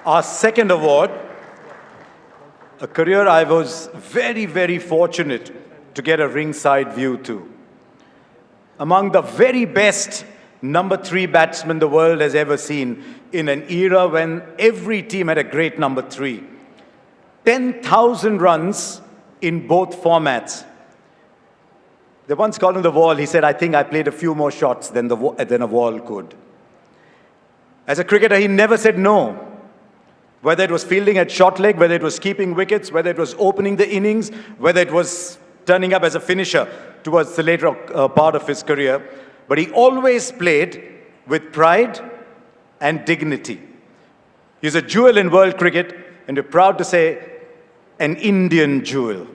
Our second award, a career I was very, very fortunate to get a ringside view to. Among the very best number 3 batsmen the world has ever seen in an era when every team had a great number 3. 10,000 runs in both formats. They once called him the wall. He said, I think I played a few more shots than a wall could. As a cricketer, he never said no. Whether it was fielding at short leg, whether it was keeping wickets, whether it was opening the innings, whether it was turning up as a finisher towards the later part of his career. But he always played with pride and dignity. He's a jewel in world cricket, and we're proud to say, an Indian jewel.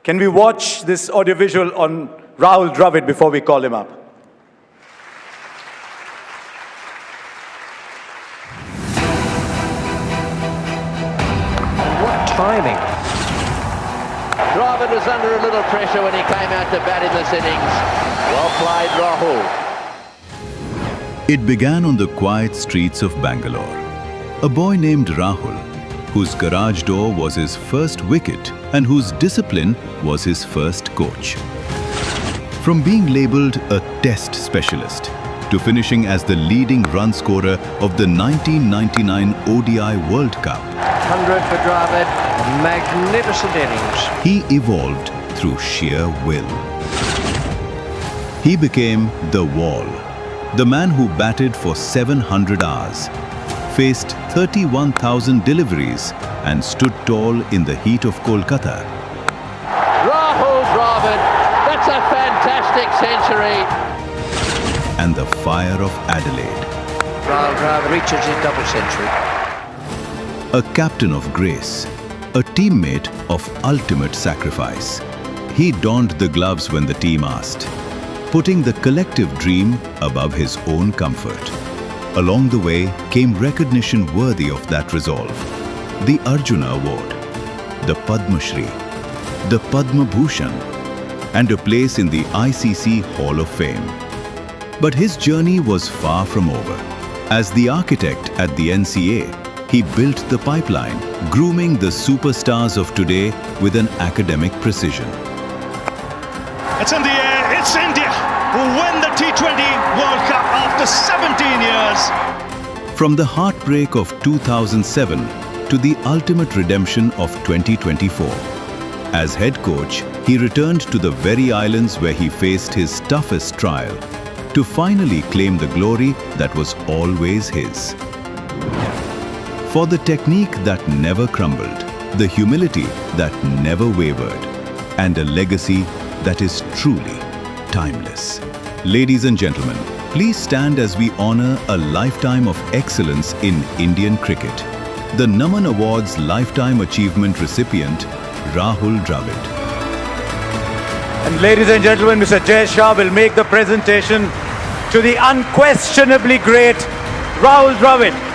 Can we watch this audiovisual on Rahul Dravid before we call him up? What timing. Dravid was under a little pressure when he came out to bat in this innings. Well played, Rahul. It began on the quiet streets of Bangalore. A boy named Rahul, whose garage door was his first wicket and whose discipline was his first coach. From being labelled a test specialist to finishing as the leading run scorer of the 1999 ODI World Cup, 100 for Dravid, a magnificent innings. he evolved through sheer will. He became the Wall, the man who batted for 700 hours, faced 31,000 deliveries and stood tall in the heat of Kolkata. Rahul Dravid, that's a fantastic century. And the fire of Adelaide. Rahul Dravid reaches his double century. A captain of grace, a teammate of ultimate sacrifice. He donned the gloves when the team asked, putting the collective dream above his own comfort. Along the way came recognition worthy of that resolve. The Arjuna Award, the Padma Shri, the Padma Bhushan, and a place in the ICC Hall of Fame. But his journey was far from over. As the architect at the NCA, he built the pipeline, grooming the superstars of today with an academic precision. It's in the air, it's India who win the T20 World Cup after 17 years. From the heartbreak of 2007 to the ultimate redemption of 2024. As head coach, he returned to the very islands where he faced his toughest trial to finally claim the glory that was always his. For the technique that never crumbled, the humility that never wavered, and a legacy that is truly timeless. Ladies and gentlemen, please stand as we honor a lifetime of excellence in Indian cricket. The Naman Awards Lifetime Achievement recipient, Rahul Dravid. And ladies and gentlemen, Mr. Jay Shah will make the presentation to the unquestionably great Rahul Dravid.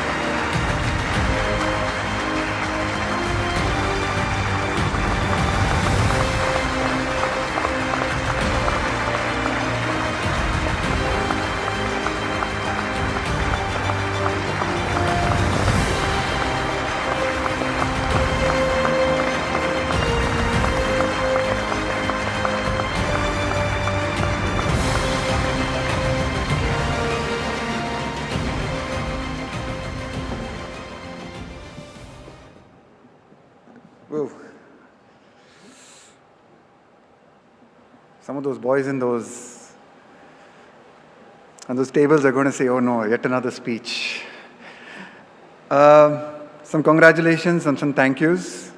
Whoa. Some of those boys in those tables are going to say, oh no, yet another speech. Some congratulations and some thank yous.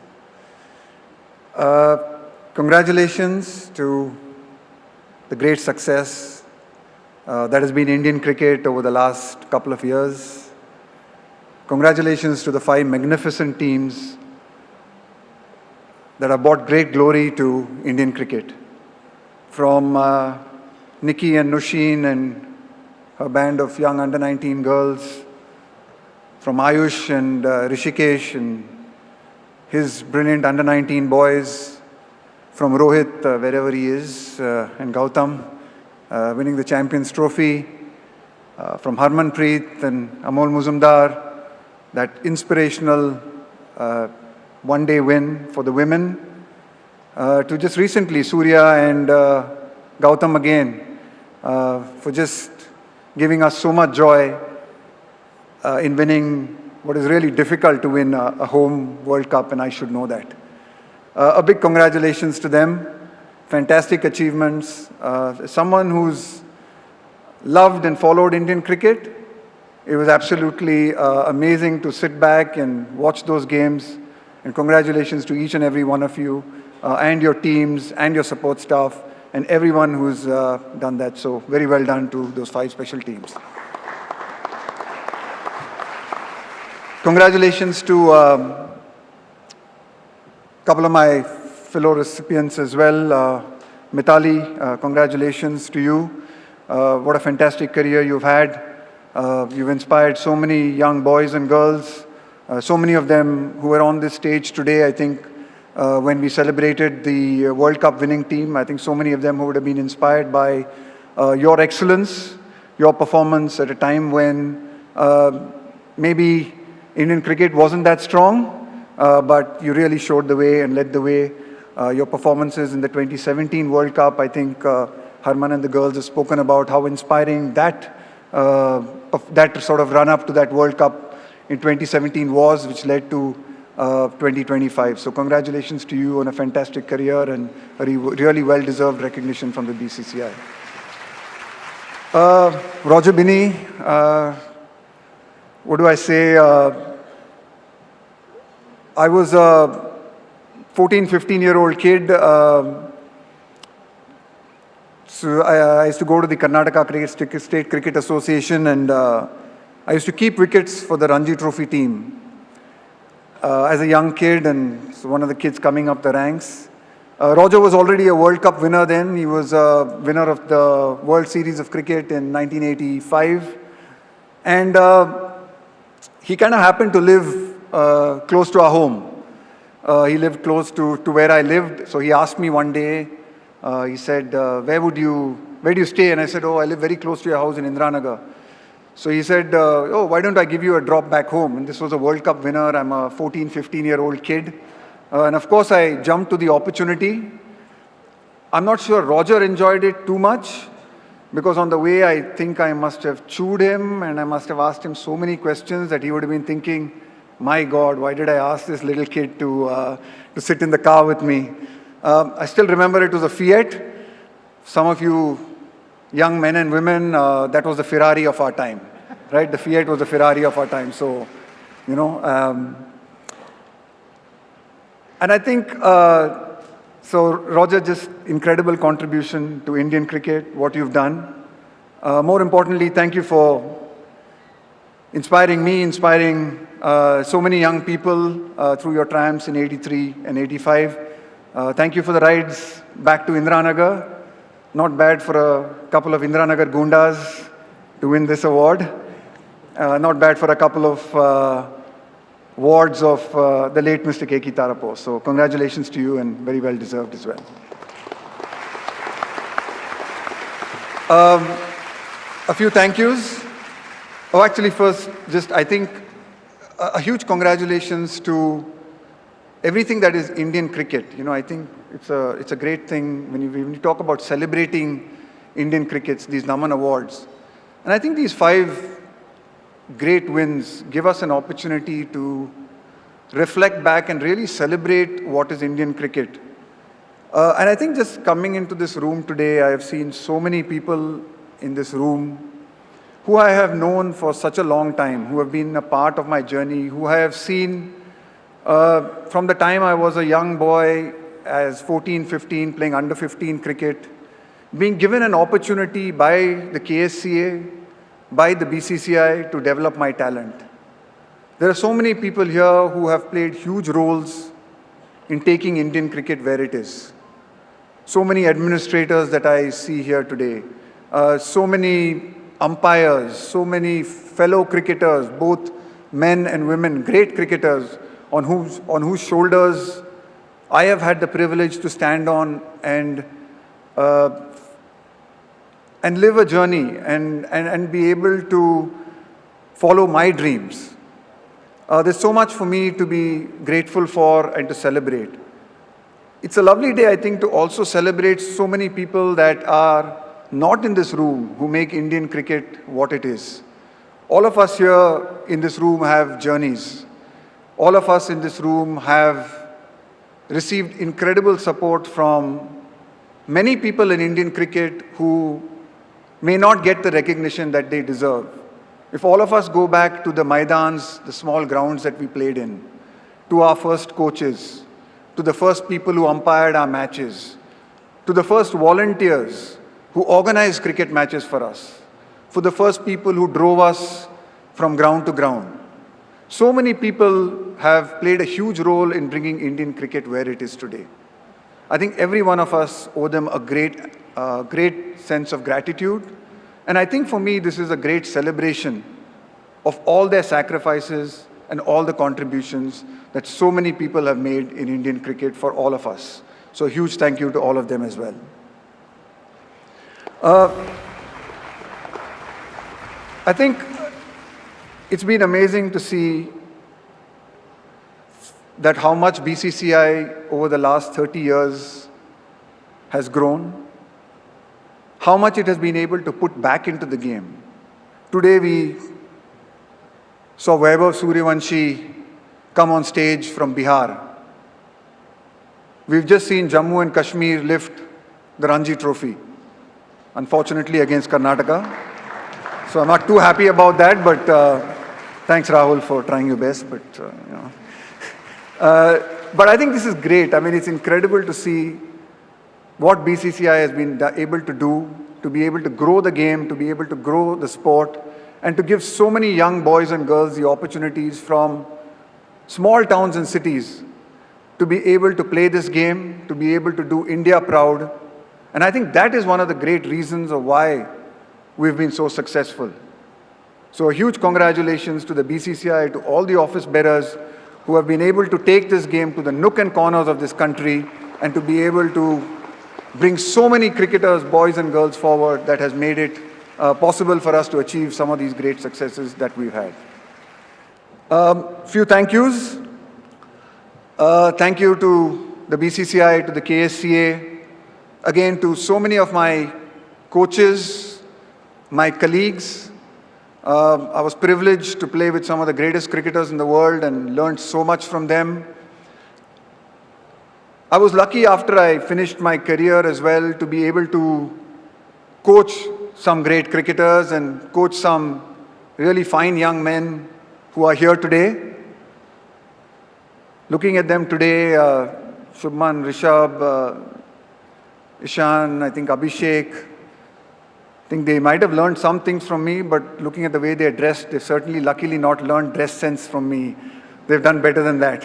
Congratulations to the great success that has been Indian cricket over the last couple of years. Congratulations to the 5 magnificent teams that have brought great glory to Indian cricket. From Nikki and Nushin and her band of young under-19 girls, from Ayush and Rishikesh and his brilliant under-19 boys, from Rohit, wherever he is, and Gautam, winning the Champions Trophy, from Harmanpreet and Amol Muzumdar, that inspirational one-day win for the women, to just recently Surya and Gautam again, for just giving us so much joy in winning what is really difficult to win a home World Cup, and I should know that. A big congratulations to them. Fantastic achievements. Someone who's loved and followed Indian cricket, it was absolutely amazing to sit back and watch those games. And congratulations to each and every one of you and your teams and your support staff and everyone who's done that. So very well done to those 5 special teams. Congratulations to a couple of my fellow recipients as well. Mitali, congratulations to you. What a fantastic career you've had. You've inspired so many young boys and girls, so many of them who are on this stage today. I think when we celebrated the World Cup winning team, I think so many of them who would have been inspired by your excellence, your performance at a time when maybe Indian cricket wasn't that strong, but you really showed the way and led the way. Your performances in the 2017 World Cup, I think Harman and the girls have spoken about how inspiring that sort of run-up to that World Cup in 2017 was, which led to 2025. So congratulations to you on a fantastic career and a really well-deserved recognition from the BCCI. Roger Binney, what do I say? I was a 14, 15-year-old kid. So I used to go to the Karnataka State Cricket Association, and I used to keep wickets for the Ranji Trophy team. As a young kid, and so one of the kids coming up the ranks. Roger was already a World Cup winner then. He was a winner of the World Series of Cricket in 1985. And he kind of happened to live close to our home. He lived close to where I lived. So he asked me one day, he said, where do you stay? And I said, oh, I live very close to your house in Indranagar. So he said, oh, why don't I give you a drop back home? And this was a World Cup winner. I'm a 14, 15-year-old kid. And of course, I jumped to the opportunity. I'm not sure Roger enjoyed it too much, because on the way, I think I must have chewed him and I must have asked him so many questions that he would have been thinking, my God, why did I ask this little kid to sit in the car with me? I still remember it was a Fiat. Some of you young men and women, that was the Ferrari of our time, right? The Fiat was the Ferrari of our time. So, you know, and I think, so Roger, just incredible contribution to Indian cricket, what you've done. More importantly, thank you for inspiring me, inspiring so many young people through your triumphs in 83 and 85. Thank you for the rides back to Indranagar. Not bad for a couple of Indranagar Gundas to win this award. Not bad for a couple of wards of the late Mr. K.K. Tarapo. So congratulations to you, and very well deserved as well. A few thank yous. Oh, actually first, just I think a huge congratulations to everything that is Indian cricket. You know, I think it's a great thing when you talk about celebrating Indian crickets, these Naman Awards. And I think these 5 great wins give us an opportunity to reflect back and really celebrate what is Indian cricket. And I think just coming into this room today, I have seen so many people in this room who I have known for such a long time, who have been a part of my journey, who I have seen from the time I was a young boy, as 14, 15, playing under 15 cricket, being given an opportunity by the KSCA, by the BCCI to develop my talent. There are so many people here who have played huge roles in taking Indian cricket where it is. So many administrators that I see here today, so many umpires, so many fellow cricketers, both men and women, great cricketers, on whose shoulders I have had the privilege to stand on and live a journey and be able to follow my dreams. There's so much for me to be grateful for and to celebrate. It's a lovely day, I think, to also celebrate so many people that are not in this room who make Indian cricket what it is. All of us here in this room have journeys. All of us in this room have received incredible support from many people in Indian cricket who may not get the recognition that they deserve. If all of us go back to the Maidans, the small grounds that we played in, to our first coaches, to the first people who umpired our matches, to the first volunteers who organized cricket matches for us, for the first people who drove us from ground to ground. So many people have played a huge role in bringing Indian cricket where it is today. I think every one of us owe them a great sense of gratitude. And I think for me, this is a great celebration of all their sacrifices and all the contributions that so many people have made in Indian cricket for all of us. So a huge thank you to all of them as well. I think it's been amazing to see that how much BCCI over the last 30 years has grown, how much it has been able to put back into the game. Today we saw Vaibhav Suryavanshi come on stage from Bihar. We've just seen Jammu and Kashmir lift the Ranji Trophy, unfortunately against Karnataka. So I'm not too happy about that, but thanks Rahul for trying your best. But but I think this is great. I mean, it's incredible to see what BCCI has been able to do, to be able to grow the game, to be able to grow the sport, and to give so many young boys and girls the opportunities from small towns and cities to be able to play this game, to be able to do India proud. And I think that is one of the great reasons of why we've been so successful. So a huge congratulations to the BCCI, to all the office bearers who have been able to take this game to the nook and corners of this country and to be able to bring so many cricketers, boys and girls forward that has made it possible for us to achieve some of these great successes that we've had. Few thank yous. Thank you to the BCCI, to the KSCA, again to so many of my coaches, my colleagues. I was privileged to play with some of the greatest cricketers in the world and learned so much from them. I was lucky after I finished my career as well to be able to coach some great cricketers and coach some really fine young men who are here today. Looking at them today, Shubman, Rishabh, Ishan, I think Abhishek, I think they might have learned some things from me, but looking at the way they're dressed, they've certainly luckily not learned dress sense from me. They've done better than that.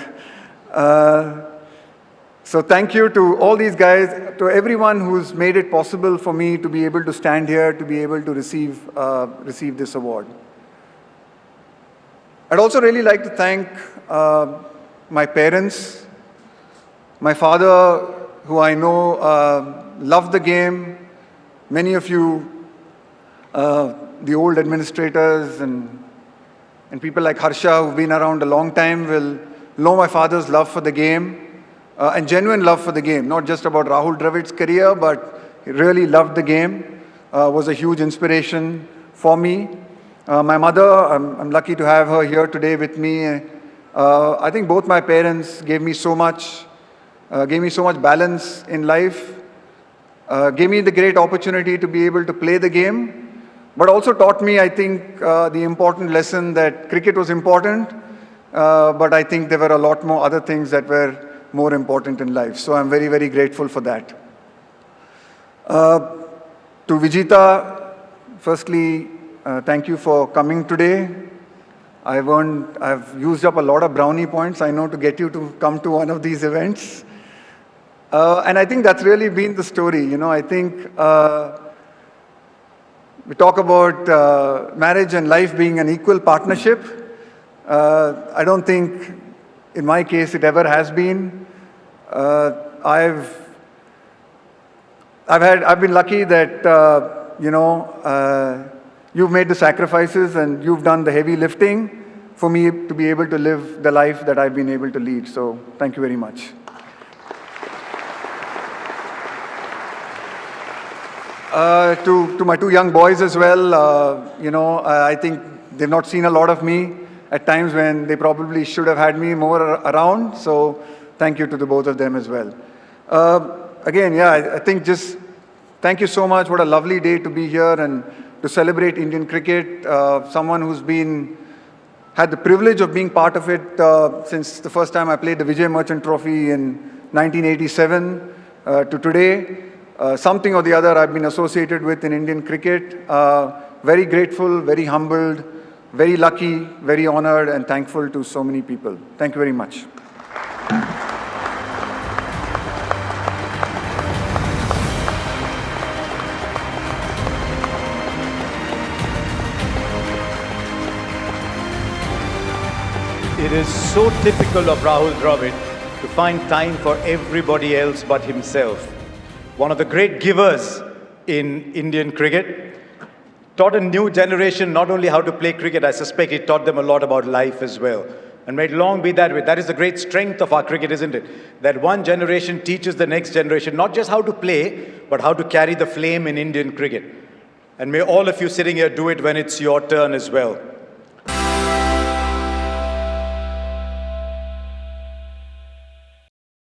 So thank you to all these guys, to everyone who's made it possible for me to be able to stand here, to be able to receive this award. I'd also really like to thank my parents, my father, who I know loved the game. Many of you, the old administrators and people like Harsha, who've been around a long time, will know my father's love for the game. And genuine love for the game, not just about Rahul Dravid's career, but he really loved the game, was a huge inspiration for me. My mother, I'm lucky to have her here today with me. I think both my parents gave me so much balance in life, gave me the great opportunity to be able to play the game, but also taught me, I think, the important lesson that cricket was important, but I think there were a lot more other things that were more important in life. So I'm very, very grateful for that. To Vijita, firstly, thank you for coming today. I've used up a lot of brownie points, I know, to get you to come to one of these events. And I think that's really been the story. You know, I think we talk about marriage and life being an equal partnership. I don't think, in my case, it ever has been. I've been lucky that you've made the sacrifices and you've done the heavy lifting, for me to be able to live the life that I've been able to lead. So thank you very much. To my two young boys as well, I think they've not seen a lot of me at times when they probably should have had me more around. So thank you to the both of them as well. Again, I think just thank you so much. What a lovely day to be here and to celebrate Indian cricket. Someone who's had the privilege of being part of it since the first time I played the Vijay Merchant Trophy in 1987 to today. Something or the other I've been associated with in Indian cricket. Very grateful, very humbled, very lucky, very honored and thankful to so many people. Thank you very much. It is so typical of Rahul Dravid to find time for everybody else but himself. One of the great givers in Indian cricket, taught a new generation not only how to play cricket, I suspect he taught them a lot about life as well. And may it long be that way. That is the great strength of our cricket, isn't it? That one generation teaches the next generation not just how to play, but how to carry the flame in Indian cricket. And may all of you sitting here do it when it's your turn as well.